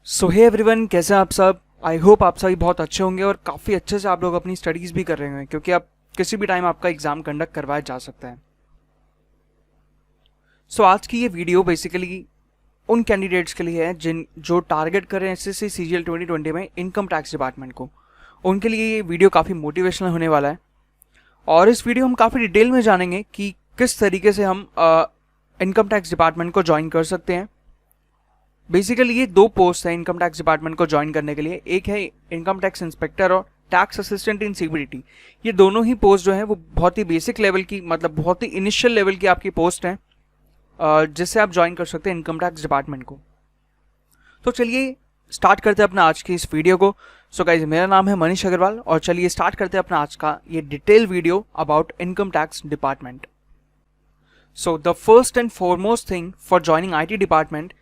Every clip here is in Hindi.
सो हे एवरीवन, कैसे हैं आप सब। आई होप आप सभी बहुत अच्छे होंगे और काफ़ी अच्छे से आप लोग अपनी स्टडीज़ भी कर रहे होंगे, क्योंकि आप किसी भी टाइम आपका एग्ज़ाम कंडक्ट करवाया जा सकता है। सो आज की ये वीडियो बेसिकली उन कैंडिडेट्स के लिए है जो टारगेट कर रहे हैं एसएससी सीजीएल 2020 में इनकम टैक्स डिपार्टमेंट को। उनके लिए ये वीडियो काफ़ी मोटिवेशनल होने वाला है और इस वीडियो हम काफ़ी डिटेल में जानेंगे कि किस तरीके से हम इनकम टैक्स डिपार्टमेंट को ज्वाइन कर सकते हैं। बेसिकली ये दो पोस्ट है इनकम टैक्स डिपार्टमेंट को ज्वाइन करने के लिए, एक है इनकम टैक्स इंस्पेक्टर और टैक्स असिस्टेंट इन सीबीडीटी। ये दोनों ही पोस्ट जो है वो बहुत ही बेसिक लेवल की, मतलब बहुत ही इनिशियल लेवल की आपकी पोस्ट है जिससे आप ज्वाइन कर सकते हैं इनकम टैक्स डिपार्टमेंट को। तो चलिए स्टार्ट करते हैं अपना आज की इस वीडियो को। सो गाइज, मेरा नाम है मनीष अग्रवाल और चलिए स्टार्ट करते हैं अपना आज का ये detail video about income tax department. So the first and foremost thing for joining IT department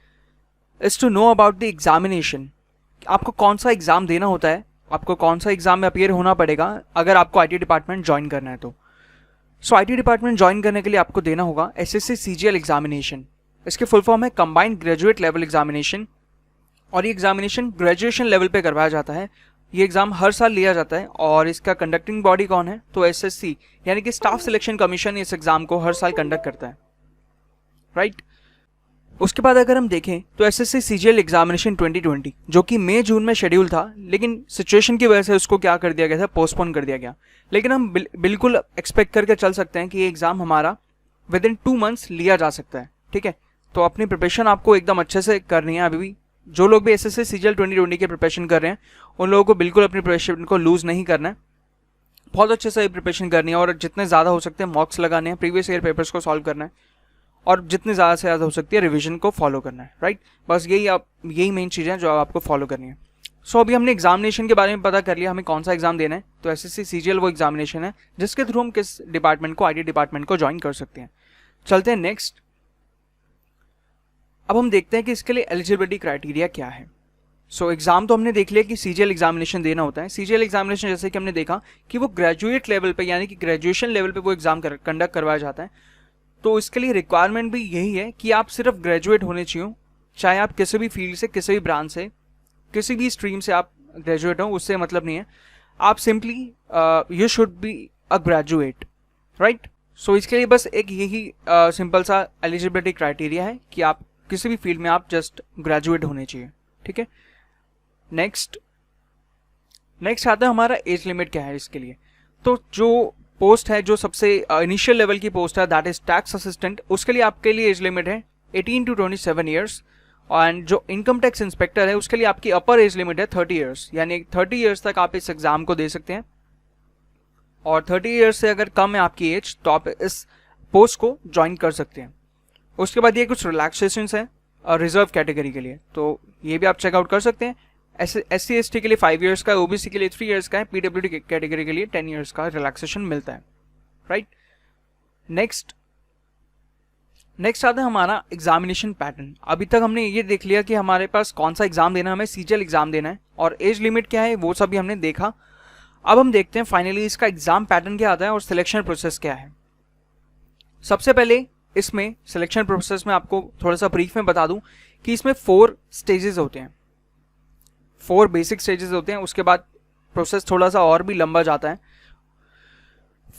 is to know about the examination. आपको कौन सा एग्जाम देना होता है, आपको कौन सा एग्जाम में अपीयर होना पड़ेगा अगर आपको IT डिपार्टमेंट ज्वाइन करना है तो। सो IT डिपार्टमेंट ज्वाइन करने के लिए आपको देना होगा SSC CGL एग्जामिनेशन। इसके फुल फॉर्म है कंबाइंड ग्रेजुएट लेवल एग्जामिनेशन और ये एग्जामिनेशन ग्रेजुएशन लेवल पे करवाया जाता है। ये एग्जाम हर साल लिया जाता है और इसका कंडक्टिंग बॉडी कौन है तो SSC यानी कि स्टाफ सिलेक्शन कमीशन इस एग्जाम को हर साल कंडक्ट करता है, राइट। उसके बाद अगर हम देखें तो SSC CGL एग्जामिनेशन 2020 जो कि मई जून में शेड्यूल था, लेकिन सिचुएशन की वजह से उसको क्या कर दिया गया था, पोस्टपोन कर दिया गया। लेकिन हम बिल्कुल एक्सपेक्ट करके चल सकते हैं कि ये एग्ज़ाम हमारा विद इन 2 मंथ्स लिया जा सकता है, ठीक है। तो अपनी प्रिपरेशन आपको एकदम अच्छे से करनी है। अभी भी जो लोग भी SSC CGL 2020 की प्रिपरेशन कर रहे हैं उन लोगों को बिल्कुल अपनी प्रिपरेशन को लूज़ नहीं करना है, बहुत अच्छे से प्रिपरेशन करनी है और जितने ज़्यादा हो सकते हैं मॉक्स लगाने हैं, प्रीवियस ईयर पेपर्स को सॉल्व करना है और जितनी ज़्यादा से ज़्यादा हो सकती है रिवीजन को फॉलो करना है, राइट। बस यही मेन चीज़ें हैं जो आपको फॉलो करनी है। सो अभी हमने एग्जामिनेशन के बारे में पता कर लिया, हमें कौन सा एग्जाम देना है। तो SSC CGL वो एग्जामिनेशन है जिसके थ्रू हम किस डिपार्टमेंट को, IT डिपार्टमेंट को ज्वाइन कर सकते हैं। चलते हैं नेक्स्ट। अब हम देखते हैं कि इसके लिए एलिजिबिलिटी क्राइटेरिया क्या है। सो एग्जाम तो हमने देख लिया कि CGL एग्जामिनेशन देना होता है। CGL एग्जामिनेशन जैसे कि हमने देखा कि वो ग्रेजुएट लेवल पे यानी कि ग्रेजुएशन लेवल पे वो एग्जाम कंडक्ट करवाया जाता है। तो इसके लिए रिक्वायरमेंट भी यही है कि आप सिर्फ ग्रेजुएट होने चाहिए, चाहे आप किसी भी फील्ड से, किसी भी ब्रांच से, किसी भी स्ट्रीम से आप ग्रेजुएट हो, उससे मतलब नहीं है। आप simply you should be a graduate, right. So इसके लिए बस एक यही सिंपल सा एलिजिबिलिटी क्राइटेरिया है कि आप किसी भी फील्ड में आप जस्ट ग्रेजुएट होने चाहिए, ठीक है। नेक्स्ट आता है हमारा एज लिमिट क्या है इसके लिए। तो जो पोस्ट है, जो सबसे इनिशियल लेवल की पोस्ट है, दैट इज टैक्स असिस्टेंट, उसके लिए आपके लिए एज लिमिट है 18 to 27 ईयर्स। एंड जो इनकम टैक्स इंस्पेक्टर है उसके लिए आपकी अपर एज लिमिट है 30 ईयर्स, यानी 30 ईयर्स तक आप इस एग्जाम को दे सकते हैं। और 30 ईयर्स से अगर कम है आपकी एज तो आप इस पोस्ट को ज्वाइन कर सकते हैं। उसके बाद ये कुछ रिलैक्सेशन है रिजर्व कैटेगरी के लिए, तो ये भी आप चेकआउट कर सकते हैं। SC ST के लिए 5 ईयर्स का, OBC के लिए 3 ईयर्स का है, PWD कैटेगरी के लिए 10 ईयर्स का रिलैक्सेशन मिलता है, राइट। नेक्स्ट आता है हमारा एग्जामिनेशन पैटर्न। अभी तक हमने ये देख लिया कि हमारे पास कौन सा एग्जाम देना है, हमें CGL एग्जाम देना है और एज लिमिट क्या है वो सभी हमने देखा। अब हम देखते हैं फाइनली इसका एग्जाम पैटर्न क्या आता है और सिलेक्शन प्रोसेस क्या है। सबसे पहले इसमें सिलेक्शन प्रोसेस में आपको थोड़ा सा ब्रीफ में बता दूं कि इसमें 4 स्टेजेस होते हैं, 4 बेसिक स्टेजेस होते हैं। उसके बाद प्रोसेस थोड़ा सा और भी लंबा जाता है।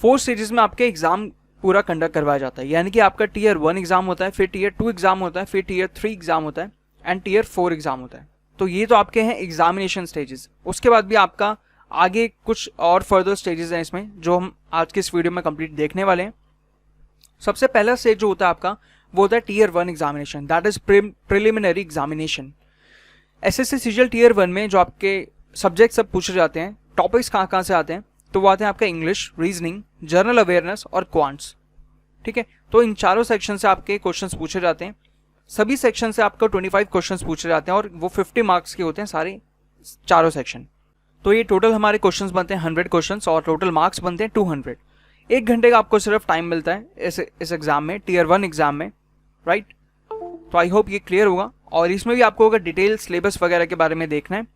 4 स्टेजेस में आपके एग्जाम पूरा कंडक्ट करवाया जाता है, यानी कि आपका Tier 1 एग्जाम होता है, फिर Tier 2 एग्जाम होता है, फिर Tier 3 एग्जाम होता है एंड Tier 4 एग्जाम होता है। तो ये तो आपके हैं एग्जामिनेशन स्टेजेस। उसके बाद भी आपका आगे कुछ और फर्दर स्टेजेस हैं इसमें जो हम आज के इस वीडियो में कंप्लीट देखने वाले हैं। सबसे पहला स्टेज जो होता है आपका वो होता है Tier 1 examination, that is preliminary examination. SSC CGL Tier 1 में जो आपके सब्जेक्ट सब पूछे जाते हैं, टॉपिक्स कहाँ से आते हैं, तो वो आते हैं आपका इंग्लिश, रीजनिंग, जनरल अवेयरनेस और क्वांट्स, ठीक है। तो इन चारों सेक्शन से आपके क्वेश्चंस पूछे जाते हैं। सभी सेक्शन से आपको 25 क्वेश्चंस पूछे जाते हैं और वो 50 मार्क्स के होते हैं सारे चारों सेक्शन। तो ये टोटल हमारे क्वेश्चंस बनते हैं 100 क्वेश्चंस और टोटल मार्क्स बनते हैं 200। 1 घंटे का आपको सिर्फ टाइम मिलता है इस एग्जाम में, Tier 1 एग्जाम में, राइट। तो आई होप ये क्लियर होगा। और इसमें भी आपको अगर डिटेल सिलेबस वगैरह के बारे में देखना है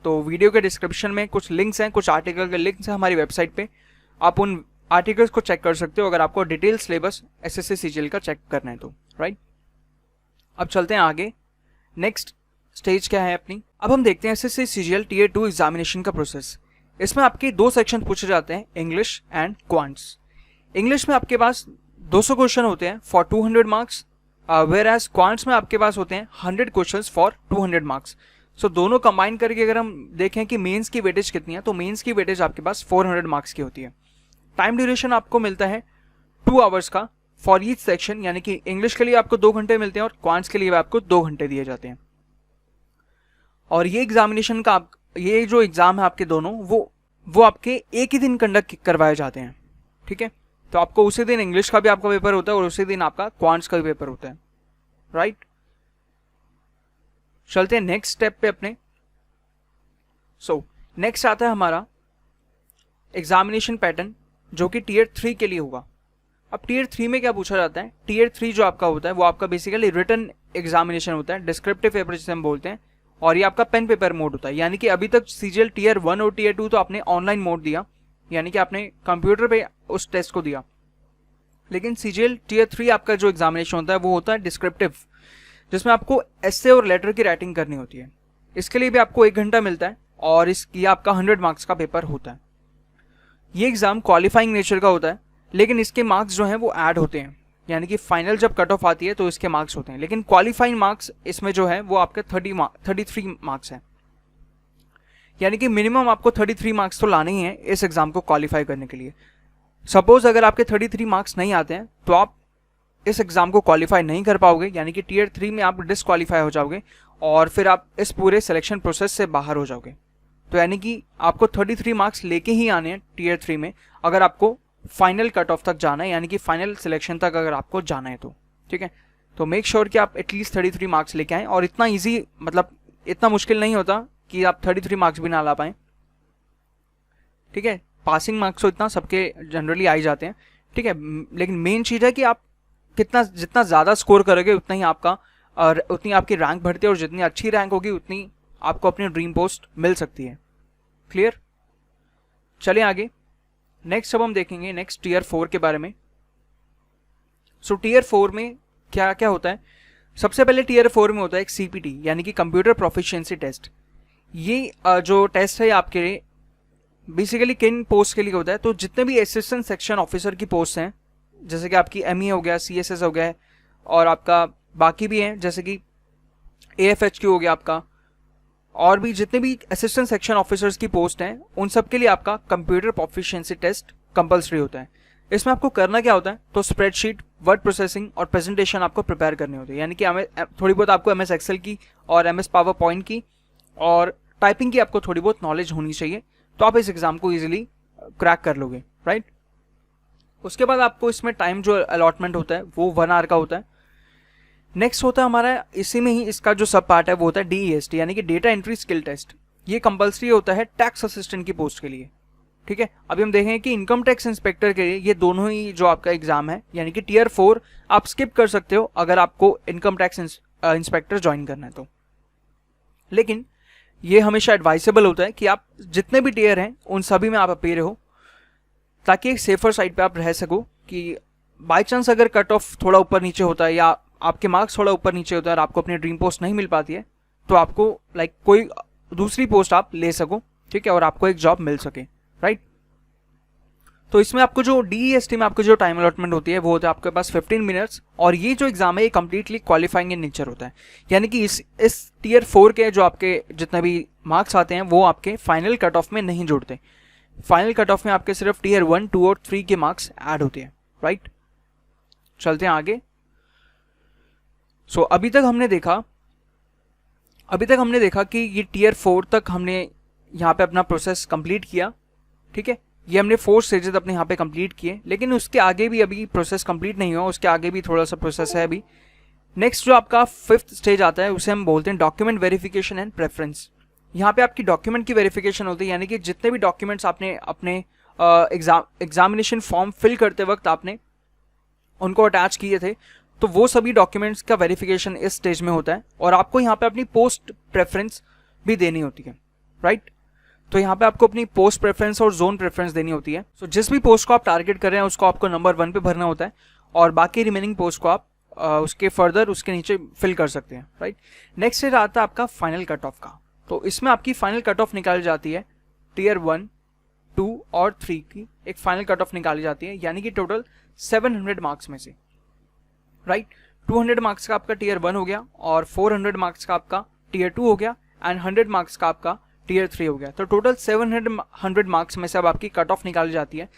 तो वीडियो के डिस्क्रिप्शन में कुछ लिंक्स हैं, कुछ आर्टिकल के लिंक्स हैं हमारी वेबसाइट पे, आप उन आर्टिकल्स को चेक कर सकते हो अगर आपको डिटेल सिलेबस SSC CGL का चेक करना है तो, राइट। अब चलते हैं आगे। नेक्स्ट स्टेज क्या है अपनी, अब हम देखते हैं एसएससी सीजीएल टीयर 2 एग्जामिनेशन का प्रोसेस। इसमें आपके 2 सेक्शन पूछे जाते हैं, इंग्लिश एंड क्वांट्स। इंग्लिश में आपके पास 200 क्वेश्चन होते हैं for 200 marks, whereas quants में आपके पास होते हैं 100 क्वेश्चंस फॉर 200 मार्क्स। सो दोनों कंबाइन करके अगर हम देखें कि मेंस की वेटेज कितनी है, तो मेंस की वेटेज आपके पास 400 मार्क्स की होती है। टाइम ड्यूरेशन आपको मिलता है 2 आवर्स का फॉर ईच सेक्शन, यानी कि इंग्लिश के लिए आपको 2 घंटे मिलते हैं और क्वांट्स के लिए आपको 2 घंटे दिए जाते हैं। और ये एग्जामिनेशन का ये जो एग्जाम है आपके दोनों, वो आपके एक ही दिन कंडक्ट करवाए जाते हैं, ठीक है। तो आपको उसी दिन इंग्लिश का भी आपका पेपर होता है और उसी दिन आपका क्वांट्स का भी पेपर होता है, राइट। चलते हैं नेक्स्ट स्टेप पे अपने। नेक्स्ट आता है हमारा एग्जामिनेशन पैटर्न, जो कि टीयर 3 के लिए होगा। अब टीयर 3 में क्या पूछा जाता है, टीयर 3 जो आपका होता है वो आपका बेसिकली रिटन एग्जामिनेशन होता है, डिस्क्रिप्टिव पेपर जिसे हम बोलते हैं, और ये आपका पेन पेपर मोड होता है। यानी कि अभी तक सीजीएल टीयर 1 और टीयर 2 तो आपने ऑनलाइन मोड दिया, यानी कि आपने कंप्यूटर पे उस टेस्ट को दिया, लेकिन सीजीएल टीयर 3 आपका जो एग्जामिनेशन होता है वो होता है डिस्क्रिप्टिव, जिसमें आपको एस्से और लेटर की राइटिंग करनी होती है। इसके लिए भी आपको 1 घंटा मिलता है और ये आपका 100 मार्क्स का पेपर होता है। ये एग्जाम क्वालिफाइंग नेचर का होता है, लेकिन इसके मार्क्स जो हैं वो ऐड होते हैं, यानी कि फाइनल जब कट ऑफ आती है तो इसके मार्क्स होते हैं, लेकिन क्वालिफाइंग मार्क्स इसमें जो है वो आपके 33 मार्क्स हैं। यानी कि मिनिमम आपको 33 मार्क्स तो लाने ही हैं इस एग्जाम को क्वालिफाई करने के लिए। सपोज अगर आपके 33 मार्क्स नहीं आते हैं तो आप इस एग्जाम को क्वालिफाई नहीं कर पाओगे, यानी कि टीयर 3 में आप डिसक्वालीफाई हो जाओगे और फिर आप इस पूरे सिलेक्शन प्रोसेस से बाहर हो जाओगे। तो यानी कि आपको 33 मार्क्स लेके ही आने हैं टीयर 3 में, अगर आपको फाइनल कट ऑफ तक जाना है, यानी कि फाइनल सिलेक्शन तक अगर आपको जाना है तो, ठीक है। तो मेक श्योर कि आप एटलीस्ट 33 मार्क्स लेके आएँ, और इतना ईजी, मतलब इतना मुश्किल नहीं होता कि आप 33 मार्क्स भी ना ला पाएँ, ठीक है। पासिंग मार्क्स तो इतना सबके जनरली आ ही जाते हैं, ठीक है, लेकिन मेन चीज़ है कि आप जितना ज़्यादा स्कोर करोगे उतना ही आपका और उतनी आपकी रैंक बढ़ती है, और जितनी अच्छी रैंक होगी उतनी आपको अपनी ड्रीम पोस्ट मिल सकती है। क्लियर। चलिए आगे। नेक्स्ट अब हम देखेंगे नेक्स्ट टीयर 4 के बारे में। टीयर 4 में क्या क्या होता है। सबसे पहले टीयर 4 में होता है एक सीपीटी, यानी कि कंप्यूटर प्रोफिशिएंसी टेस्ट। ये जो टेस्ट है आपके बेसिकली किन पोस्ट के लिए होता है, तो जितने भी असिस्टेंट सेक्शन ऑफिसर की पोस्ट हैं, जैसे कि आपकी एमई हो गया, सीएसएस हो गया, और आपका बाकी भी हैं जैसे कि एएफएचक्यू हो गया आपका, और भी जितने भी असिस्टेंट सेक्शन ऑफिसर्स की पोस्ट हैं उन सब के लिए आपका कंप्यूटर प्रोफिशिएंसी टेस्ट कंपलसरी होता है। इसमें आपको करना क्या होता है, तो स्प्रेडशीट, वर्ड प्रोसेसिंग और प्रेजेंटेशन आपको प्रिपेयर करनी होती है, यानी कि थोड़ी बहुत आपको एमएस एक्सेल की और एमएस पावर पॉइंट की और टाइपिंग की आपको थोड़ी बहुत नॉलेज होनी चाहिए, तो आप इस एग्जाम को ईजिली क्रैक कर लोगे, राइट। उसके बाद आपको इसमें टाइम जो अलॉटमेंट होता है वो 1 आवर का होता है। नेक्स्ट होता है हमारा, इसी में ही इसका जो सब पार्ट है वो होता है डीईएसटी, यानी कि डेटा एंट्री स्किल टेस्ट। ये कंपलसरी होता है टैक्स असिस्टेंट की पोस्ट के लिए, ठीक है। अभी हम देखेंगे कि इनकम टैक्स इंस्पेक्टर के लिए ये दोनों ही जो आपका एग्जाम है, यानी कि टीयर 4 आप स्किप कर सकते हो अगर आपको इनकम टैक्स इंस्पेक्टर ज्वाइन करना है तो, लेकिन ये हमेशा एडवाइसेबल होता है कि आप जितने भी टीयर हैं उन सभी में आप अपेयर हो, ताकि एक सेफर साइड पे आप रह सको कि बाई चांस अगर कट ऑफ थोड़ा ऊपर नीचे होता है या आपके मार्क्स थोड़ा ऊपर नीचे होता है और आपको अपनी ड्रीम पोस्ट नहीं मिल पाती है, तो आपको कोई दूसरी पोस्ट आप ले सको, ठीक है, और आपको एक जॉब मिल सके, राइट। तो इसमें आपको जो डीईएसटी में आपको जो टाइम अलॉटमेंट होती है वो होता है आपके पास 15 मिनट्स, और ये जो एग्जाम है ये कंप्लीटली क्वालिफाइंग इन नेचर होता है, यानी कि इस टीयर 4 के जो आपके जितने भी मार्क्स आते हैं वो आपके फाइनल कट ऑफ में नहीं जुड़ते। फाइनल कट ऑफ में आपके सिर्फ टीयर 1, 2 और 3 के मार्क्स ऐड होते हैं, राइट। चलते हैं आगे। अभी तक हमने देखा कि ये टीयर 4 तक हमने यहाँ पे अपना प्रोसेस कंप्लीट किया, ठीक है। ये हमने 4 स्टेजेस अपने यहाँ पे कंप्लीट किए, लेकिन उसके आगे भी अभी प्रोसेस कंप्लीट नहीं हुआ, उसके आगे भी थोड़ा सा प्रोसेस है अभी। नेक्स्ट जो आपका 5th स्टेज आता है उसे हम बोलते हैं डॉक्यूमेंट वेरिफिकेशन एंड प्रेफरेंस। यहाँ पे आपकी डॉक्यूमेंट की वेरिफिकेशन होती है, यानी कि जितने भी डॉक्यूमेंट्स आपने अपने एग्जामिनेशन फॉर्म फिल करते वक्त आपने उनको अटैच किए थे, तो वो सभी डॉक्यूमेंट्स का वेरिफिकेशन इस स्टेज में होता है, और आपको यहाँ पे अपनी पोस्ट प्रेफरेंस भी देनी होती है, राइट। तो यहाँ पे आपको अपनी पोस्ट प्रेफरेंस और जोन प्रेफरेंस देनी होती है। जिस भी पोस्ट को आप टारगेट कर रहे हैं उसको आपको नंबर 1 पे भरना होता है, और बाकी रिमेनिंग पोस्ट को आप उसके फर्दर उसके नीचे फिल कर सकते हैं, राइट। नेक्स्ट स्टेज आता है आपका फाइनल कट ऑफ का। तो इसमें आपकी फाइनल कट ऑफ निकाली जाती है टीयर 1, 2 और 3 की एक फाइनल कट ऑफ निकाली जाती है, यानी कि टोटल 700 मार्क्स में से, राइट। 200 मार्क्स का आपका टीयर 1 हो गया और 400 मार्क्स का आपका टीयर 2 हो गया एंड 100 मार्क्स का आपका टीयर 3 हो गया। तो टोटल 700 मार्क्स में से अब आपकी कट ऑफ निकाली जाती है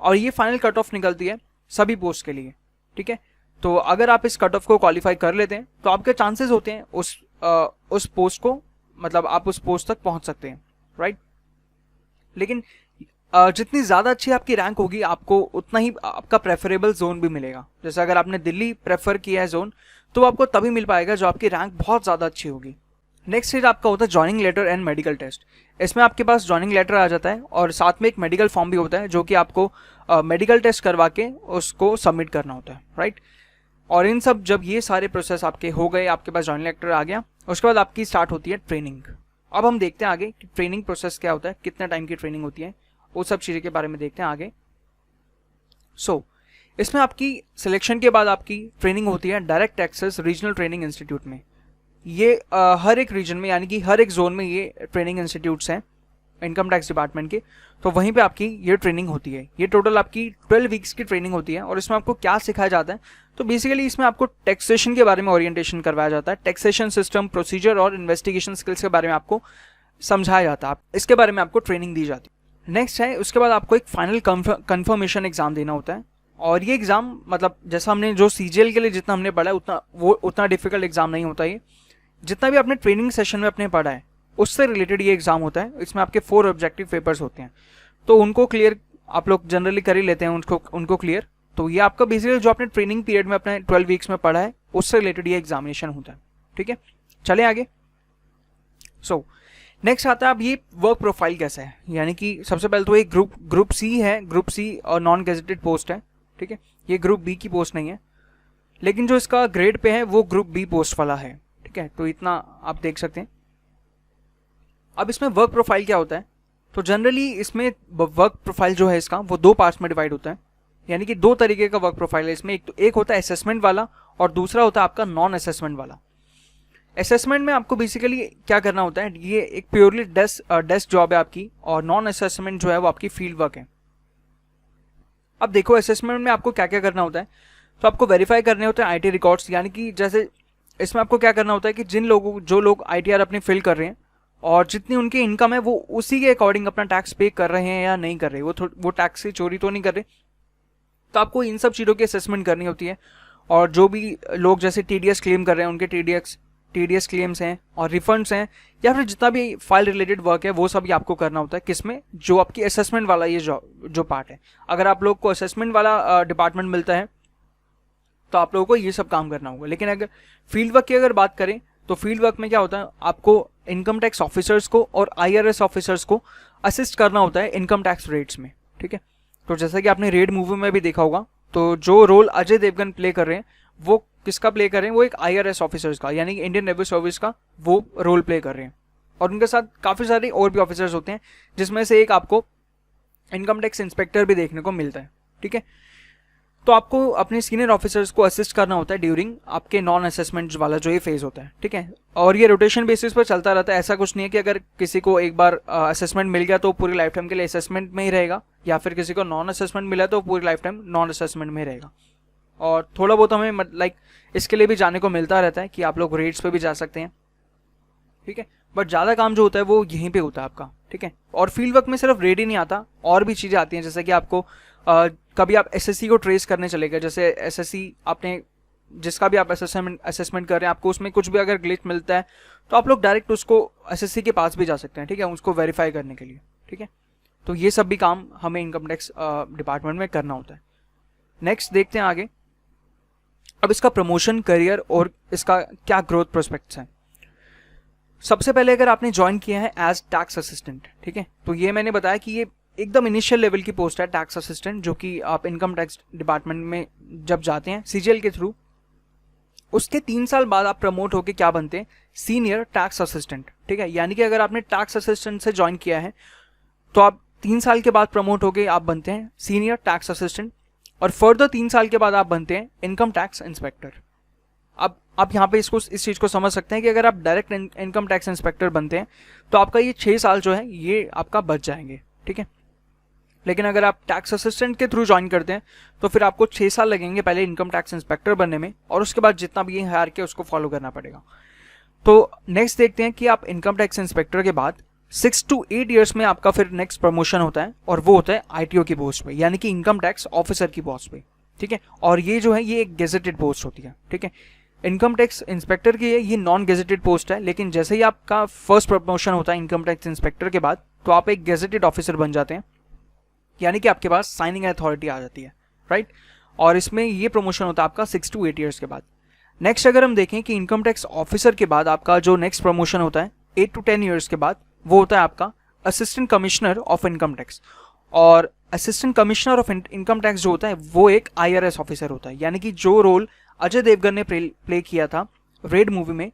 और ये फाइनल कट ऑफ निकलती है सभी पोस्ट के लिए, ठीक है। तो अगर आप इस कट ऑफ को क्वालिफाई कर लेते हैं तो आपके चांसेस होते हैं उस पोस्ट को, मतलब आप उस पोस्ट तक पहुंच सकते हैं, राइट। लेकिन जितनी ज़्यादा अच्छी आपकी रैंक होगी आपको उतना ही आपका प्रेफरेबल जोन भी मिलेगा। जैसे अगर आपने दिल्ली प्रेफर किया है जोन तो आपको तभी मिल पाएगा जो आपकी रैंक बहुत ज़्यादा अच्छी होगी। नेक्स्ट स्टेज आपका होता है joining letter and medical test. इसमें आपके पास ज्वाइनिंग लेटर आ जाता है और साथ में एक मेडिकल फॉर्म भी होता है जो कि आपको मेडिकल टेस्ट करवा के उसको सबमिट करना होता है, राइट। और इन सब जब ये सारे प्रोसेस आपके हो गए, आपके पास ज्वाइनिंग लेटर आ गया, उसके बाद आपकी स्टार्ट होती है ट्रेनिंग। अब हम देखते हैं आगे कि ट्रेनिंग प्रोसेस क्या होता है, कितने टाइम की ट्रेनिंग होती है, वो सब चीज़ें के बारे में देखते हैं आगे। इसमें आपकी सिलेक्शन के बाद आपकी ट्रेनिंग होती है direct access regional training institute में। ये हर एक रीजन में यानी कि हर एक जोन में ये ट्रेनिंग इंस्टीट्यूट्स हैं इनकम टैक्स डिपार्टमेंट के, तो वहीं पे आपकी ये ट्रेनिंग होती है। ये टोटल आपकी 12 वीक्स की ट्रेनिंग होती है और इसमें आपको क्या सिखाया जाता है, तो बेसिकली इसमें आपको टैक्सेशन के बारे में ओरिएंटेशन करवाया जाता है। टैक्सेशन सिस्टम, प्रोसीजर और इन्वेस्टिगेशन स्किल्स के बारे में आपको समझाया जाता है, इसके बारे में आपको ट्रेनिंग दी जाती है। नेक्स्ट है उसके बाद आपको एक फाइनल कन्फर्मेशन एग्जाम देना होता है और ये एग्जाम मतलब जैसा हमने जो सीजीएल के लिए जितना हमने पढ़ा है उतना डिफिकल्ट एग्जाम नहीं होता। ये जितना भी आपने ट्रेनिंग सेशन में अपने पढ़ा है उससे रिलेटेड ये एग्जाम होता है। इसमें आपके 4 ऑब्जेक्टिव पेपर्स होते हैं, तो उनको क्लियर आप लोग जनरली कर ही लेते हैं उनको क्लियर। तो ये आपका बेसिकली जो आपने ट्रेनिंग पीरियड में अपने 12 वीक्स में पढ़ा है उससे रिलेटेड ये एग्जामिनेशन होता है, ठीक है। चले आगे। नेक्स्ट आता है अब ये वर्क प्रोफाइल कैसा है, यानी कि सबसे पहले तो एक ग्रुप सी है, ग्रुप सी और नॉन गेजेटेड पोस्ट है, ठीक है। ये ग्रुप बी की पोस्ट नहीं है, लेकिन जो इसका ग्रेड पे है वो ग्रुप बी पोस्ट वाला है, ठीक है। तो इतना आप देख सकते हैं। अब इसमें वर्क प्रोफाइल क्या होता है, तो जनरली इसमें वर्क प्रोफाइल जो है इसका वो 2 पार्ट्स में डिवाइड होता है, यानी कि 2 तरीके का वर्क प्रोफाइल है इसमें। एक होता है असेसमेंट वाला और दूसरा होता है आपका नॉन असेसमेंट वाला। असेसमेंट में आपको बेसिकली क्या करना होता है, ये एक प्योरली डेस्क जॉब है आपकी, और नॉन असेसमेंट जो है वो आपकी फील्ड वर्क है। अब देखो असेसमेंट में आपको क्या क्या करना होता है, तो आपको वेरीफाई करने होते हैं आईटी रिकॉर्ड्स, यानी कि जैसे इसमें आपको क्या करना होता है कि जो लोग आईटीआर अपनी फिल कर रहे हैं और जितनी उनकी इनकम है वो उसी के अकॉर्डिंग अपना टैक्स पे कर रहे हैं या नहीं कर रहे, वो टैक्स की चोरी तो नहीं कर रहे, तो आपको इन सब चीज़ों की असेसमेंट करनी होती है। और जो भी लोग जैसे टीडीएस क्लेम कर रहे हैं उनके टीडीएस क्लेम्स हैं और रिफंड्स हैं या फिर जितना भी फाइल रिलेटेड वर्क है वो सब आपको करना होता है। किसमें, जो आपकी असेसमेंट वाला ये जो पार्ट है। अगर आप लोग को असेसमेंट वाला डिपार्टमेंट मिलता है तो आप लोगों को ये सब काम करना होगा। लेकिन अगर फील्ड वर्क की अगर बात करें तो फील्ड वर्क में क्या होता है, आपको इनकम टैक्स ऑफिसर्स को और आईआरएस ऑफिसर्स को असिस्ट करना होता है इनकम टैक्स रेट्स में, ठीक है। तो जैसा कि आपने रेड मूवी में भी देखा होगा, तो जो रोल अजय देवगन प्ले कर रहे हैं वो किसका प्ले कर रहे हैं, वो एक आईआरएस ऑफिसर्स का यानी कि इंडियन रेवेन्यू सर्विस का वो रोल प्ले कर रहे हैं। और उनके साथ काफ़ी सारे और भी ऑफिसर्स होते हैं जिसमें से एक आपको इनकम टैक्स इंस्पेक्टर भी देखने को मिलता है, ठीक है। तो आपको अपने सीनियर ऑफिसर्स को असिस्ट करना होता है ड्यूरिंग आपके नॉन असेसमेंट वाला जो ये फेज होता है, ठीक है। और ये रोटेशन बेसिस पर चलता रहता है। ऐसा कुछ नहीं है कि अगर किसी को एक बार असेसमेंट मिल गया तो पूरी लाइफ टाइम के लिए असेसमेंट में ही रहेगा, या फिर किसी को नॉन असेसमेंट मिला तो पूरी लाइफ टाइम नॉन असेसमेंट में रहेगा। और थोड़ा बहुत हमें इसके लिए भी जाने को मिलता रहता है कि आप लोग रेट्स पे भी जा सकते हैं, ठीक है। बट ज़्यादा काम जो होता है वो यहीं पे होता है आपका, ठीक है। और फील्ड वर्क में सिर्फ रेट ही नहीं आता, और भी चीज़ें आती हैं, जैसे कि आपको कभी आप एसएससी को ट्रेस करने चले गए, जैसे एसएससी आपने जिसका भी आप असेसमेंट कर रहे हैं, आपको उसमें कुछ भी अगर ग्लिच मिलता है तो आप लोग डायरेक्ट उसको एसएससी के पास भी जा सकते हैं, ठीक है, उसको वेरीफाई करने के लिए, ठीक है। तो ये सब भी काम हमें इनकम टैक्स डिपार्टमेंट में करना होता है। नेक्स्ट देखते हैं आगे। अब इसका प्रमोशन, करियर और इसका क्या ग्रोथ प्रोस्पेक्ट्स हैं। सबसे पहले अगर आपने ज्वाइन किया है एज टैक्स असिस्टेंट, ठीक है, तो ये मैंने बताया कि ये एकदम इनिशियल लेवल की पोस्ट है टैक्स असिस्टेंट, जो कि आप इनकम टैक्स डिपार्टमेंट में जब जाते हैं सीजीएल के थ्रू, उसके 3 साल बाद आप प्रमोट होकर क्या बनते हैं, सीनियर टैक्स असिस्टेंट, ठीक है। यानी कि अगर आपने टैक्स असिस्टेंट से ज्वाइन किया है तो आप 3 साल के बाद प्रमोट होकर आप बनते हैं सीनियर टैक्स असिस्टेंट, और फर्दर 3 साल के बाद आप बनते हैं इनकम टैक्स इंस्पेक्टर। अब आप यहाँ पे इस चीज़ को समझ सकते हैं कि अगर आप डायरेक्ट इनकम टैक्स इंस्पेक्टर बनते हैं तो आपका ये 6 साल जो है ये आपका बच जाएंगे, ठीक है। लेकिन अगर आप टैक्स असिस्टेंट के थ्रू ज्वाइन करते हैं तो फिर आपको 6 साल लगेंगे पहले इनकम टैक्स इंस्पेक्टर बनने में, और उसके बाद जितना भी ये हायर उसको फॉलो करना पड़ेगा। तो नेक्स्ट देखते हैं कि आप इनकम टैक्स इंस्पेक्टर के बाद 6 to 8 ईयर्स में आपका फिर नेक्स्ट प्रमोशन होता है, और वो होता है ITO की पोस्ट पे, यानी कि इनकम टैक्स ऑफिसर की पोस्ट पे, ठीक है। और ये जो है ये एक गेजेटेड पोस्ट होती है, ठीक है। इनकम टैक्स इंस्पेक्टर की ये नॉन गेजेटेड पोस्ट है, लेकिन जैसे ही आपका फर्स्ट प्रमोशन होता है इनकम टैक्स इंस्पेक्टर के बाद तो आप एक गेजेटेड ऑफिसर बन जाते हैं, यानी कि आपके पास साइनिंग अथॉरिटी आ जाती है, राइट। और इसमें ये प्रमोशन होता है आपका 6 to 8 ईयर्स के बाद। नेक्स्ट अगर हम देखें कि इनकम टैक्स ऑफिसर के बाद आपका जो नेक्स्ट प्रमोशन होता है 8 to 10 ईयर्स के बाद, वो होता है आपका assistant commissioner of income tax. और assistant commissioner of income tax जो होता है वो एक IRS ऑफिसर होता है, यानी कि जो रोल अजय देवगन ने प्ले किया था रेड मूवी में,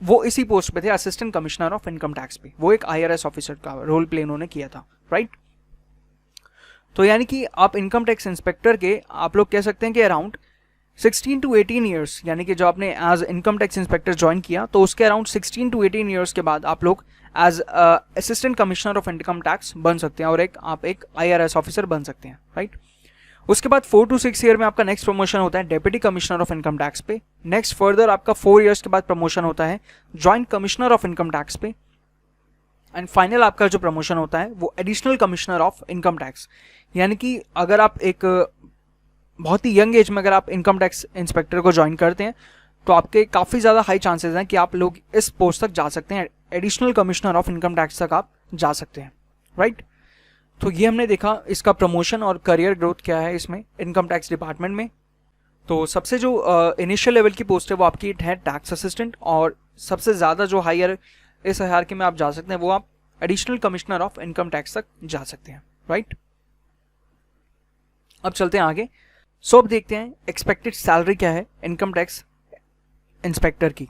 वो इसी पोस्ट पे थे, assistant commissioner of income tax पे। वो एक IRS ऑफिसर का रोल प्ले उन्होंने किया था, राइट। तो यानी कि आप इनकम टैक्स इंस्पेक्टर के आप लोग कह सकते हैं कि अराउंड 16 to 18 ईयर्स, यानी कि जो आपने as income tax inspector join किया तो उसके अराउंड 16 to 18 ईयर्स के बाद आप लोग as assistant commissioner of income tax बन सकते हैं, और आप एक IRS ऑफिसर बन सकते हैं, राइट। उसके बाद 4 to 6 ईयर में आपका नेक्स्ट प्रमोशन होता है deputy commissioner of income tax पे। नेक्स्ट फर्दर आपका 4 ईयर्स के बाद प्रमोशन होता है joint commissioner of income tax पे। एंड फाइनल आपका जो प्रमोशन होता है वो additional commissioner of income tax, यानी कि अगर आप एक बहुत ही यंग एज में अगर आप इनकम टैक्स इंस्पेक्टर को ज्वाइन करते हैं तो आपके काफ़ी ज़्यादा हाई चांसेस हैं कि आप लोग इस पोस्ट तक जा सकते हैं, additional commissioner of income tax तक आप जा सकते हैं, राइट। तो ये हमने देखा इसका प्रमोशन और करियर ग्रोथ क्या है इसमें इनकम टैक्स डिपार्टमेंट में। तो सबसे जो इनिशियल लेवल की पोस्ट है वो आपकी है टैक्स असिस्टेंट, और सबसे ज़्यादा जो हायर इस हायरार्की में आप जा सकते हैं वो आप additional commissioner of income tax तक जा सकते हैं, राइट। अब चलते हैं आगे। सो अब देखते हैं एक्सपेक्टेड सैलरी क्या है इनकम टैक्स इंस्पेक्टर की,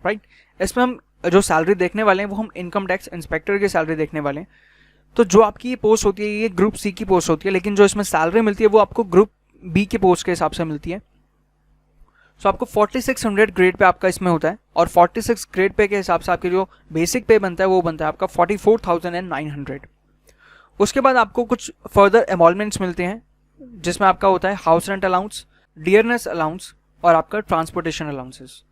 राइट। इसमें हम जो सैलरी देखने वाले हैं वो हम इनकम टैक्स इंस्पेक्टर की सैलरी देखने वाले हैं। तो जो आपकी ये पोस्ट होती है ये ग्रुप C की पोस्ट होती है, लेकिन जो इसमें सैलरी मिलती है वो आपको ग्रुप B की पोस्ट के हिसाब से मिलती है। सो आपको 4600 ग्रेड पे आपका इसमें होता है, और 46 ग्रेड पे के हिसाब से आपकी जो बेसिक पे बनता है वो बनता है आपका 44,900। उसके बाद आपको कुछ फर्दर एमॉलमेंट्स मिलते हैं जिसमें आपका होता है house rent allowance, dearness allowance और आपका ट्रांसपोर्टेशन अलाउंसेस।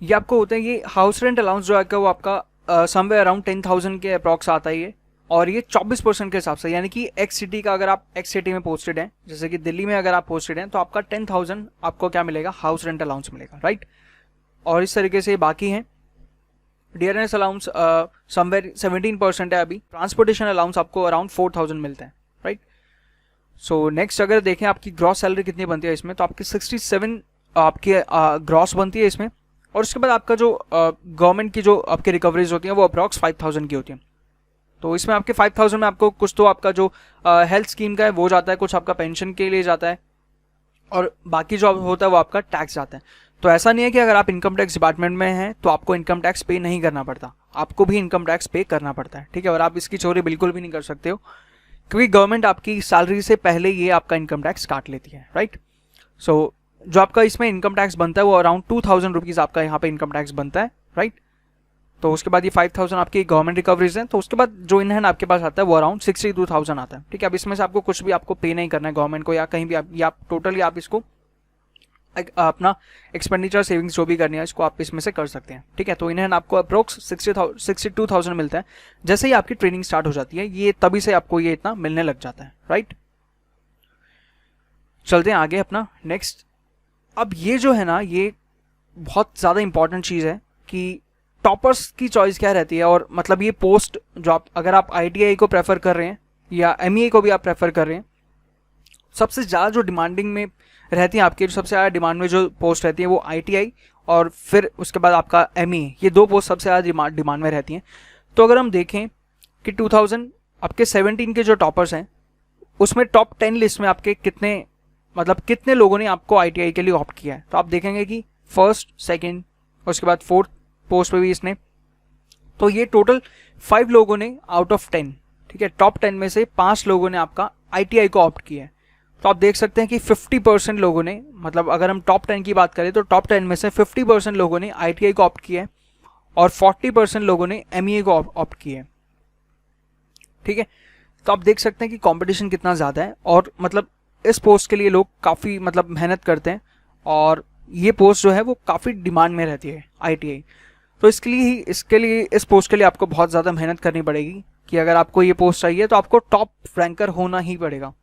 ये आपको होता है, ये हाउस रेंट अलाउंस जो है वो आपका समवेयर अराउंड 10,000 के अप्रॉक्स आता है ये, और ये 24% के हिसाब से, यानी कि एक्स सिटी का अगर आप एक्स सिटी में पोस्टेड हैं, जैसे कि दिल्ली में अगर आप पोस्टेड हैं तो आपका 10,000 आपको क्या मिलेगा, हाउस रेंट अलाउंस मिलेगा, राइट। और इस तरीके से बाकी हैं डियरनेस अलाउंस समवेयर 17% है अभी, ट्रांसपोर्टेशन अलाउंस आपको अराउंड 4,000 मिलता है, राइट। सो नेक्स्ट अगर देखें आपकी ग्रॉस सैलरी कितनी बनती है इसमें, तो आपकी 67 आपकी ग्रॉस बनती है इसमें। और उसके बाद आपका जो गवर्नमेंट की जो आपकी रिकवरीज होती हैं वो अप्रॉक्स 5,000 की होती हैं। तो इसमें आपके 5,000 में आपको कुछ तो आपका जो हेल्थ स्कीम का है वो जाता है, कुछ आपका पेंशन के लिए जाता है, और बाकी जो होता है वो आपका टैक्स जाता है। तो ऐसा नहीं है कि अगर आप इनकम टैक्स डिपार्टमेंट में हैं तो आपको इनकम टैक्स पे नहीं करना पड़ता, आपको भी इनकम टैक्स पे करना पड़ता है, ठीक है। और आप इसकी चोरी बिल्कुल भी नहीं कर सकते हो, क्योंकि गवर्नमेंट आपकी सैलरी से पहले ये आपका इनकम टैक्स काट लेती है, राइट। सो जो आपका इसमें इनकम टैक्स बनता है वो अराउंड 2,000 रुपीज़ आपका यहाँ पे इनकम टैक्स बनता है, राइट। तो उसके बाद ये 5,000 आपकी गवर्नमेंट रिकवरीज हैं। तो उसके बाद जो इन हैंड आपके पास आता है वो अराउंड 62,000 आता है, ठीक है। अब इसमें से आपको कुछ भी आपको पे नहीं करना है गवर्नमेंट को, या कहीं भी आप टोटली आप इसको अपना एक्सपेंडिचर सेविंग्स जो भी करनी है इसको आप इसमें से कर सकते हैं, ठीक है। तो इन हैंड आपको अप्रोक्स 62,000 मिलता है। जैसे ही आपकी ट्रेनिंग स्टार्ट हो जाती है ये तभी से आपको ये इतना मिलने लग जाता है, राइट। चलते हैं आगे अपना नेक्स्ट। अब ये जो है ना ये बहुत ज़्यादा इंपॉर्टेंट चीज़ है कि टॉपर्स की चॉइस क्या रहती है, और मतलब ये पोस्ट जो आप अगर आप ITI को प्रेफर कर रहे हैं या MEA को भी आप प्रेफर कर रहे हैं, सबसे ज़्यादा जो डिमांडिंग में रहती है आपकी, सबसे ज़्यादा डिमांड में जो पोस्ट रहती है वो ITI और फिर उसके बाद आपका MEA, ये दो पोस्ट सबसे ज़्यादा डिमांड में रहती हैं। तो अगर हम देखें कि 2017 के जो टॉपर्स हैं उसमें टॉप 10 लिस्ट में आपके कितने लोगों ने आपको ITI के लिए ऑप्ट किया है, तो आप देखेंगे कि फर्स्ट, सेकेंड, उसके बाद फोर्थ पोस्ट पे भी इसने, तो ये टोटल 5 लोगों ने आउट ऑफ 10, ठीक है, टॉप 10 में से 5 लोगों ने आपका ITI को ऑप्ट किया है। तो आप देख सकते हैं कि 50% लोगों ने, मतलब अगर हम टॉप 10 की बात करें तो टॉप 10 में से 50% लोगों ने ITI को ऑप्ट किया है और 40% लोगों ने MEA को ऑप्ट किया है। ठीक है, तो आप देख सकते हैं कि कंपटीशन कितना ज़्यादा है और मतलब इस पोस्ट के लिए लोग काफ़ी मतलब मेहनत करते हैं और ये पोस्ट जो है वो काफ़ी डिमांड में रहती है ITI। तो इसके लिए इस पोस्ट के लिए आपको बहुत ज़्यादा मेहनत करनी पड़ेगी कि अगर आपको ये पोस्ट चाहिए तो आपको टॉप रैंकर होना ही पड़ेगा।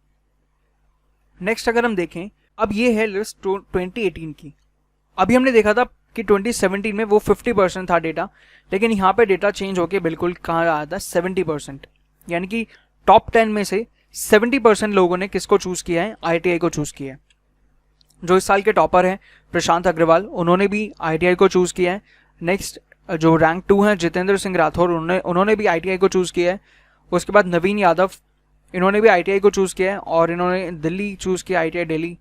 नेक्स्ट अगर हम देखें, अब ये है लिस्ट 2018 की। अभी हमने देखा था कि 2017 में वो 50% था डेटा, लेकिन यहाँ पे डेटा चेंज होके बिल्कुल कहाँ आया था 70%, यानी कि टॉप 10 में से 70% लोगों ने किसको चूज किया है, ITI को चूज किया है। जो इस साल के टॉपर हैं प्रशांत अग्रवाल, उन्होंने भी ITI को चूज किया है। नेक्स्ट जो रैंक 2 हैं जितेंद्र सिंह राठौर, उन्होंने भी ITI को चूज किया है। उसके बाद नवीन यादव, इन्होंने भी ITI को चूज किया है और इन्होंने दिल्ली चूज किया, ITI दिल्ली।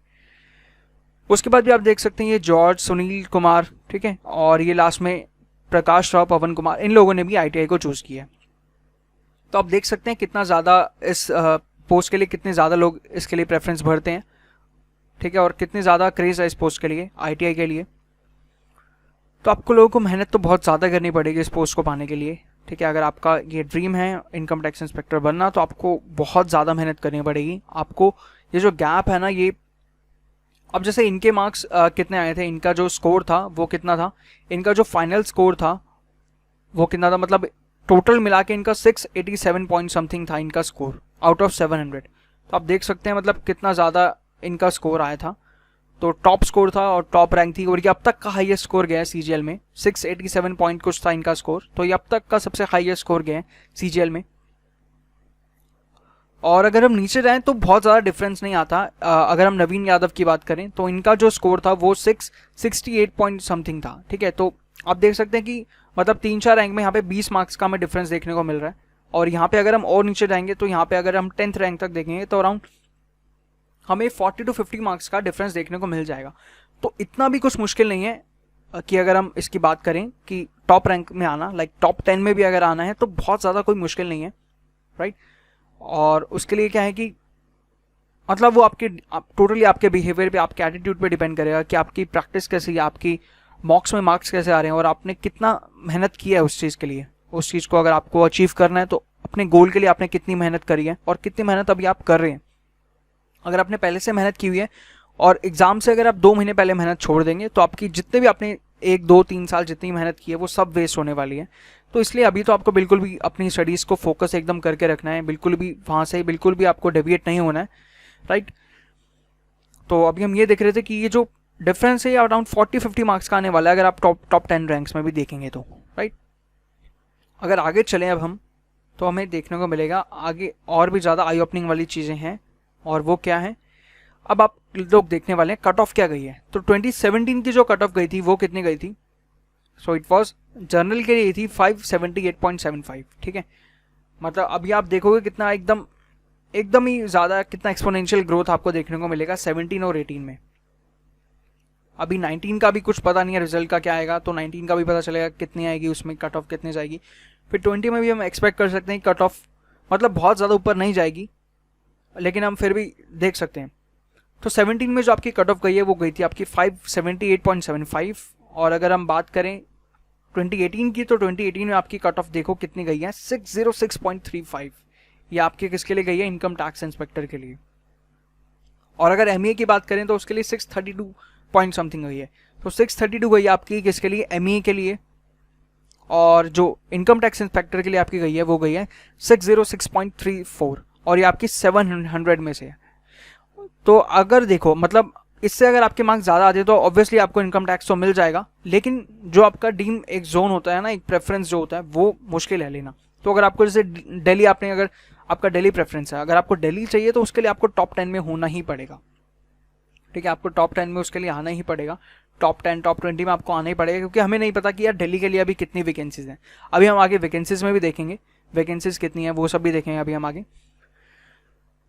उसके बाद भी आप देख सकते हैं ये जॉर्ज, सुनील कुमार, ठीक है, और ये लास्ट में प्रकाश राव, पवन कुमार, इन लोगों ने भी ITI को चूज किया। तो आप देख सकते हैं कितना ज़्यादा इस पोस्ट के लिए कितने ज़्यादा लोग इसके लिए प्रेफरेंस भरते हैं, ठीक है, और कितनी ज़्यादा क्रेज़ है इस पोस्ट के लिए, ITI के लिए। तो आपको लोगों को मेहनत तो बहुत ज़्यादा करनी पड़ेगी इस पोस्ट को पाने के लिए, ठीक है। अगर आपका ये ड्रीम है इनकम टैक्स इंस्पेक्टर बनना तो आपको बहुत ज़्यादा मेहनत करनी पड़ेगी। आपको ये जो गैप है ना, ये अब जैसे इनके मार्क्स कितने आए थे, इनका जो स्कोर था वो कितना था, इनका जो फाइनल स्कोर था वो कितना था, मतलब टोटल मिला के इनका 687 पॉइंट समथिंग था इनका स्कोर आउट ऑफ 700। तो आप देख सकते हैं मतलब कितना ज़्यादा इनका स्कोर आया था। तो टॉप स्कोर था और टॉप रैंक थी और ये अब तक का हाईएस्ट स्कोर गया है CGL में, 687 पॉइंट कुछ था इनका स्कोर। तो ये अब तक का सबसे हाईएस्ट स्कोर गया है CGL में। और अगर हम नीचे जाएं तो बहुत ज़्यादा डिफरेंस नहीं आता। अगर हम नवीन यादव की बात करें तो इनका जो स्कोर था वो 668 पॉइंट समथिंग था, ठीक है। तो आप देख सकते हैं कि मतलब 3-4 रैंक में यहाँ पे 20 मार्क्स का हमें डिफरेंस देखने को मिल रहा है। और यहाँ पे अगर हम और नीचे जाएंगे तो यहाँ पे अगर हम 10th रैंक तक देखेंगे तो अराउंड हमें 40 to 50 मार्क्स का डिफरेंस देखने को मिल जाएगा। तो इतना भी कुछ मुश्किल नहीं है कि अगर हम इसकी बात करें कि टॉप रैंक में आना, लाइक टॉप 10 में भी अगर आना है तो बहुत ज़्यादा कोई मुश्किल नहीं है, राइट। और उसके लिए क्या है कि मतलब वो टोटली आपके बिहेवियर पे, आपके एटीट्यूड पे डिपेंड करेगा कि आपकी प्रैक्टिस कैसी है, आपकी मॉक्स में मार्क्स कैसे आ रहे हैं और आपने कितना मेहनत किया है उस चीज़ के लिए। उस चीज़ को अगर आपको अचीव करना है तो अपने गोल के लिए आपने कितनी मेहनत करी है और कितनी मेहनत अभी आप कर रहे हैं। अगर आपने पहले से मेहनत की हुई है और एग्ज़ाम से अगर आप 2 महीने पहले मेहनत छोड़ देंगे तो आपकी जितने भी आपने 1-2-3 साल जितनी मेहनत की है वो सब वेस्ट होने वाली है। तो इसलिए अभी तो आपको बिल्कुल भी अपनी स्टडीज़ को फोकस एकदम करके रखना है, बिल्कुल भी वहाँ से बिल्कुल भी आपको डेविएट नहीं होना है, राइट। तो अभी हम ये देख रहे थे कि ये जो डिफरेंस है अराउंड 40-50 मार्क्स का आने वाला है अगर आप टॉप 10 रैंक्स में भी देखेंगे तो, राइट। अगर आगे चलें अब हम, तो हमें देखने को मिलेगा आगे और भी ज़्यादा आई ओपनिंग वाली चीज़ें हैं। और वो क्या है, अब आप लोग देखने वाले हैं कट ऑफ क्या गई है। तो 2017 की जो कट ऑफ गई थी वो कितनी गई थी, सो इट वॉज जर्नल के लिए थी 578.75, ठीक है। मतलब अभी आप देखोगे कितना एकदम ही ज़्यादा कितना एक्सपोनेंशियल ग्रोथ आपको देखने को मिलेगा 17 और 18 में। अभी 19 का भी कुछ पता नहीं है रिजल्ट का क्या आएगा, तो 19 का भी पता चलेगा कितनी आएगी, उसमें कट ऑफ कितनी जाएगी। फिर 20 में भी हम एक्सपेक्ट कर सकते हैं कट ऑफ मतलब बहुत ज़्यादा ऊपर नहीं जाएगी, लेकिन हम फिर भी देख सकते हैं। तो 17 में जो आपकी कट ऑफ गई है वो गई थी आपकी 578.75। और अगर हम बात करें 2018 की, तो 2018 में आपकी कट ऑफ देखो कितनी गई है 606.35। ये आपके किसके लिए गई है, इनकम टैक्स इंस्पेक्टर के लिए। और अगर MEA की बात करें तो उसके लिए 632 पॉइंट समथिंग गई है। तो 632 गई है आपकी किसके लिए, MEA के लिए। और जो इनकम टैक्स इंस्पेक्टर के लिए आपकी गई है वो गई है 606.34 और ये आपकी 700 में से है। तो अगर देखो मतलब इससे अगर आपके मार्क्स ज़्यादा आते तो ऑब्वियसली आपको इनकम टैक्स तो मिल जाएगा, लेकिन जो आपका डीम एक जोन होता है ना, एक प्रेफरेंस जो होता है वो मुश्किल है लेना। तो अगर आपको जैसे दिल्ली अगर आपका दिल्ली प्रेफरेंस है, अगर आपको दिल्ली चाहिए तो उसके लिए आपको टॉप 10 में होना ही पड़ेगा, ठीक है। आपको टॉप 10 में उसके लिए आना ही पड़ेगा, टॉप 10 टॉप 20 में आपको आना ही पड़ेगा, क्योंकि हमें नहीं पता कि यार दिल्ली के लिए अभी कितनी वैकेंसीज हैं। अभी हम आगे वैकेंसीज में भी देखेंगे, वैकेंसीज कितनी है वो सब भी देखेंगे अभी हम आगे।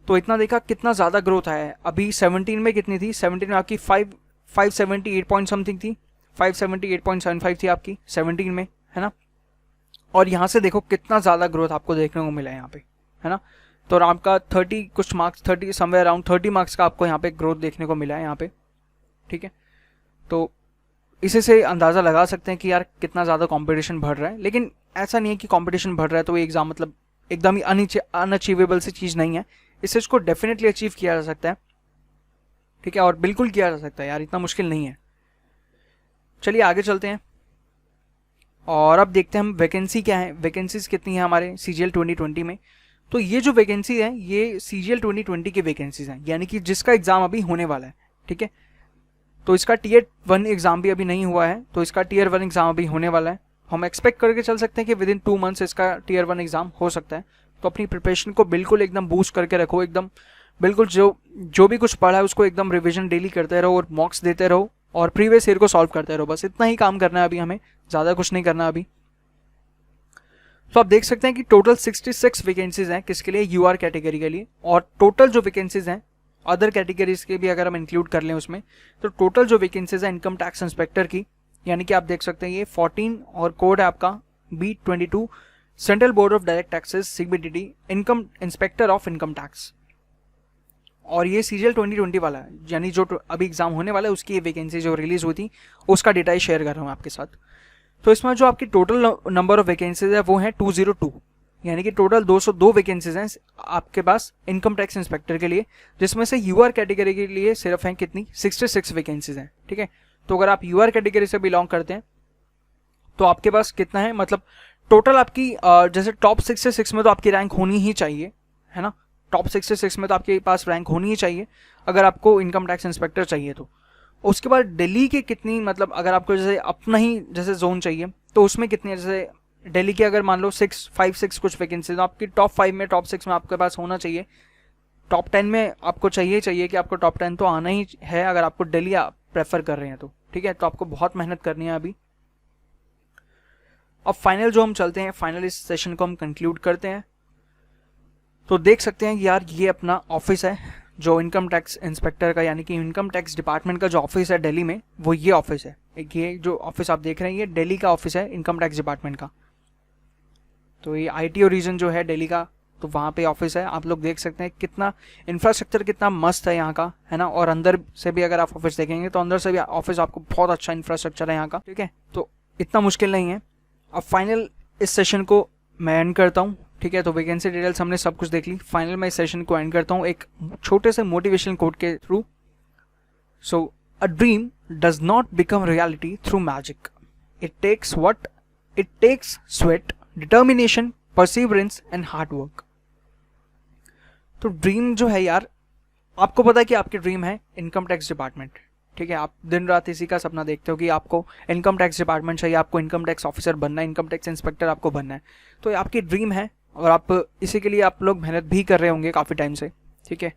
तो इतना देखा कितना ज़्यादा ग्रोथ आया है। अभी 17 में कितनी थी, 17 में आपकी 578 पॉइंट समथिंग थी, 578.75 थी आपकी 17 में, है ना। और यहाँ से देखो कितना ज़्यादा ग्रोथ आपको देखने को मिला है यहाँ पे, है ना। तो आपका 30 कुछ मार्क्स, 30 समवेयर अराउंड 30 मार्क्स का आपको यहाँ पे ग्रोथ देखने को मिला है यहाँ पे, ठीक है। तो इसी से अंदाज़ा लगा सकते हैं कि यार कितना ज़्यादा कंपटीशन बढ़ रहा है। लेकिन ऐसा नहीं है कि कंपटीशन बढ़ रहा है तो ये एग्ज़ाम मतलब एकदम ही अनअचीवेबल सी चीज़ नहीं है। इससे इसको डेफिनेटली अचीव किया जा सकता है, ठीक है, और बिल्कुल किया जा सकता है यार, इतना मुश्किल नहीं है। चलिए आगे चलते हैं और अब देखते हैं हम वैकेंसी क्या है, वैकेंसीज कितनी है हमारे CGL 2020 में। तो ये जो वैकेंसी है ये CGL 2020 की वैकेंसीज हैं, यानी कि जिसका एग्ज़ाम अभी होने वाला है, ठीक है। तो इसका Tier 1 एग्ज़ाम भी अभी नहीं हुआ है, तो इसका Tier 1 एग्ज़ाम अभी होने वाला है। हम एक्सपेक्ट करके चल सकते हैं कि विद इन 2 मंथ्स इसका Tier 1 एग्ज़ाम हो सकता है। तो अपनी प्रिपरेशन को बिल्कुल एकदम बूस्ट करके रखो, एकदम बिल्कुल जो भी कुछ पढ़ा है उसको एकदम रिविजन डेली करते रहो और मॉक्स देते रहो और प्रीवियस ईयर को सॉल्व करते रहो। बस इतना ही काम करना है अभी हमें, ज़्यादा कुछ नहीं करना अभी। तो आप देख सकते हैं कि टोटल 66 वैकेंसीज हैं किसके लिए, UR कैटेगरी के लिए। और टोटल जो वैकेंसीज हैं अदर कैटेगरीज के भी अगर हम इंक्लूड कर लें उसमें, तो टोटल जो वैकेंसीज हैं इनकम टैक्स इंस्पेक्टर की, यानी कि आप देख सकते हैं ये 14 और कोड है आपका B22 central board of direct taxes CBDT income inspector of income tax. और ये CGL 2020 वाला है, यानी जो अभी एग्जाम होने वाला है उसकी ये वैकेंसी जो रिलीज हुई थी उसका डेटा ही शेयर कर रहा हूँ आपके साथ। तो इसमें जो आपकी टोटल नंबर ऑफ वैकेंसीज है वो है 202, यानी कि टोटल 202 वैकेंसीज हैं आपके पास इनकम टैक्स इंस्पेक्टर के लिए, जिसमें से UR कैटेगरी के लिए सिर्फ हैं कितनी 66 वैकेंसीज हैं, ठीक है। तो अगर आप UR कैटेगरी से बिलोंग करते हैं तो आपके पास कितना है, मतलब टोटल आपकी जैसे टॉप 66 में तो आपकी रैंक होनी ही चाहिए, है ना। टॉप 66 में तो आपके पास रैंक होनी ही चाहिए अगर आपको इनकम टैक्स इंस्पेक्टर चाहिए तो। उसके बाद दिल्ली के कितनी, मतलब अगर आपको जैसे अपना ही जैसे जोन चाहिए तो उसमें कितनी, जैसे दिल्ली के अगर मान लो 5-6 कुछ वैकेंसी, तो आपकी टॉप 5 में टॉप 6 में आपके पास होना चाहिए। टॉप 10 में आपको चाहिए कि आपको टॉप 10 तो आना ही है अगर आपको दिल्ली प्रेफर कर रहे हैं तो, ठीक है। तो आपको बहुत मेहनत करनी है अभी। अब फाइनल जो हम चलते हैं, फाइनल इस सेशन को हम कंक्लूड करते हैं। तो देख सकते हैं कि यार ये अपना ऑफिस है जो इनकम टैक्स इंस्पेक्टर का, यानी कि इनकम टैक्स डिपार्टमेंट का जो ऑफिस है दिल्ली में, वो ये ऑफिस है। ये जो ऑफिस आप देख रहे हैं ये दिल्ली का ऑफिस है इनकम टैक्स डिपार्टमेंट का। तो ये ITO रीजन जो है दिल्ली का, तो वहाँ पे ऑफिस है। आप लोग देख सकते हैं कितना इंफ्रास्ट्रक्चर कितना मस्त है यहाँ का, है ना। और अंदर से भी अगर आप ऑफिस देखेंगे तो अंदर से भी ऑफिस आपको बहुत अच्छा इंफ्रास्ट्रक्चर है यहाँ का, ठीक है। तो इतना मुश्किल नहीं है। अब फाइनल इस सेशन को मैं एंड करता हूँ, ठीक है। तो वैकेंसी डिटेल्स हमने सब कुछ देख ली। फाइनल मैं इस सेशन को एंड करता हूँ एक छोटे से मोटिवेशनल कोट के through. So a dream does not become reality through magic, it takes sweat, determination, perseverance and hard work. तो ड्रीम जो है यार, आपको पता है कि आपकी ड्रीम है इनकम टैक्स डिपार्टमेंट, ठीक है। आप दिन रात इसी का सपना देखते हो कि आपको इनकम टैक्स डिपार्टमेंट चाहिए, आपको इनकम टैक्स ऑफिसर बनना है, इनकम टैक्स इंस्पेक्टर आपको बनना है। तो ये आपकी ड्रीम है और आप इसी के लिए आप लोग मेहनत भी कर रहे होंगे काफ़ी टाइम से, ठीक है।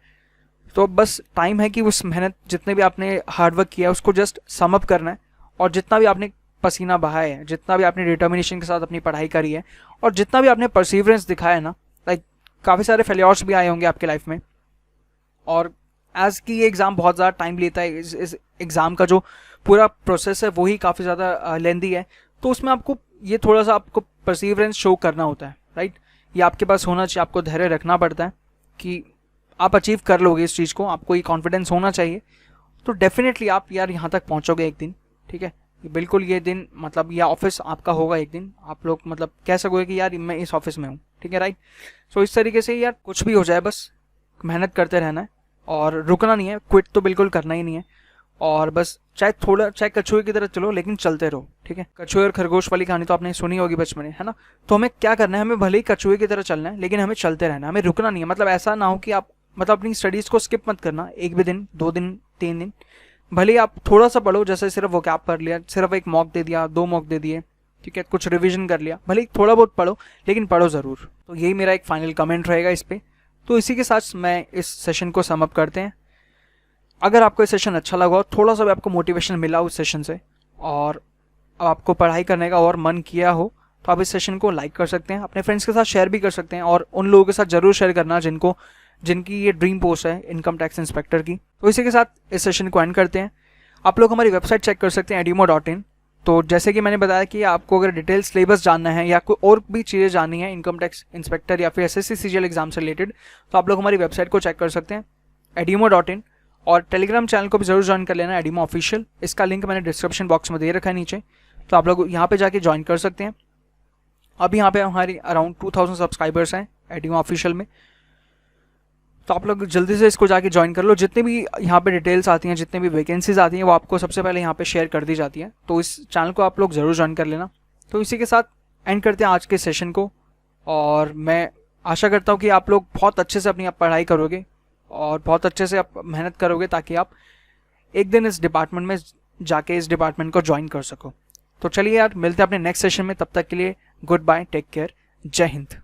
तो बस टाइम है कि उस मेहनत, जितने भी आपने हार्डवर्क किया है उसको जस्ट सम अप करना है। और जितना भी आपने पसीना बहाया है, जितना भी आपने डिटर्मिनेशन के साथ अपनी पढ़ाई करी है और जितना भी आपने परसिवरेंस दिखाया है ना, लाइक काफ़ी सारे फेलियर्स भी आए होंगे आपके लाइफ में। और एज की ये एग्ज़ाम बहुत ज़्यादा टाइम लेता है, इस एग्ज़ाम का जो पूरा प्रोसेस है वही काफ़ी ज़्यादा लेंदी है। तो उसमें आपको ये थोड़ा सा आपको परसिवरेंस शो करना होता है, राइट। ये आपके पास होना चाहिए, आपको धैर्य रखना पड़ता है कि आप अचीव कर लोगे इस चीज़ को, आपको ये कॉन्फिडेंस होना चाहिए। तो डेफिनेटली आप यार यहाँ तक पहुँचोगे एक दिन, ठीक है। बिल्कुल ये दिन, मतलब ये ऑफिस आपका होगा एक दिन, आप लोग मतलब कह सकोगे कि यार मैं इस ऑफिस में हूँ, ठीक है, राइट। सो इस तरीके से यार कुछ भी हो जाए बस मेहनत करते रहना है और रुकना नहीं है, क्विट तो बिल्कुल करना ही नहीं है। और बस चाहे कछुए की तरह चलो लेकिन चलते रहो, ठीक है। कछुए और खरगोश वाली कहानी तो आपने सुनी होगी बचपन में, है ना। तो हमें क्या करना है, हमें भले ही कछुए की तरह चलना है लेकिन हमें चलते रहना है, हमें रुकना नहीं है। मतलब ऐसा ना हो कि आप मतलब अपनी स्टडीज़ को स्किप मत करना, एक भी दिन, 2 दिन, 3 दिन, भले ही आप थोड़ा सा पढ़ो, जैसे सिर्फ वो कैप पढ़ लिया, सिर्फ एक मॉक दे दिया, 2 मॉक दे दिए, ठीक है, कुछ रिवीजन कर लिया, भले ही थोड़ा बहुत पढ़ो लेकिन पढ़ो ज़रूर। तो यही मेरा एक फाइनल कमेंट रहेगा इस पर। तो इसी के साथ मैं इस सेशन को सम अप करते हैं। अगर आपको ये सेशन अच्छा लगा हो, थोड़ा सा भी आपको मोटिवेशन मिला उस सेशन से और आपको पढ़ाई करने का और मन किया हो, तो आप इस सेशन को लाइक कर सकते हैं, अपने फ्रेंड्स के साथ शेयर भी कर सकते हैं और उन लोगों के साथ ज़रूर शेयर करना जिनकी ये ड्रीम पोस्ट है इनकम टैक्स इंस्पेक्टर की। तो इसी के साथ इस सेशन को एंड करते हैं। आप लोग हमारी वेबसाइट चेक कर सकते हैं edimo.in। तो जैसे कि मैंने बताया कि आपको अगर डिटेल सिलेबस जानना है या कोई और भी चीज़ें जाननी है इनकम टैक्स इंस्पेक्टर या फिर एसएससी सीजीएल एग्जाम से रिलेटेड, तो आप लोग हमारी वेबसाइट को चेक कर सकते हैं edimo.in, और टेलीग्राम चैनल को भी जरूर ज्वाइन कर लेना, एडिमो ऑफिशियल। इसका लिंक मैंने डिस्क्रिप्शन बॉक्स में दे रखा है नीचे, तो आप लोग यहाँ पे जाके ज्वाइन कर सकते हैं। अब यहाँ पे हमारी अराउंड 2000 सब्सक्राइबर्स हैं एडिमो ऑफिशियल में, तो आप लोग जल्दी से इसको जाके ज्वाइन कर लो। जितने भी यहाँ पे डिटेल्स आती हैं, जितने भी वैकेंसीज आती हैं, वो आपको सबसे पहले यहाँ पे शेयर कर दी जाती है, तो इस चैनल को आप लोग ज़रूर ज्वाइन कर लेना। तो इसी के साथ एंड करते हैं आज के सेशन को, और मैं आशा करता हूँ कि आप लोग बहुत अच्छे से अपनी पढ़ाई करोगे और बहुत अच्छे से आप मेहनत करोगे, ताकि आप एक दिन इस डिपार्टमेंट में जाके इस डिपार्टमेंट को ज्वाइन कर सको। तो चलिए यार, मिलते हैं अपने नेक्स्ट सेशन में, तब तक के लिए गुड बाय, टेक केयर, जय हिंद।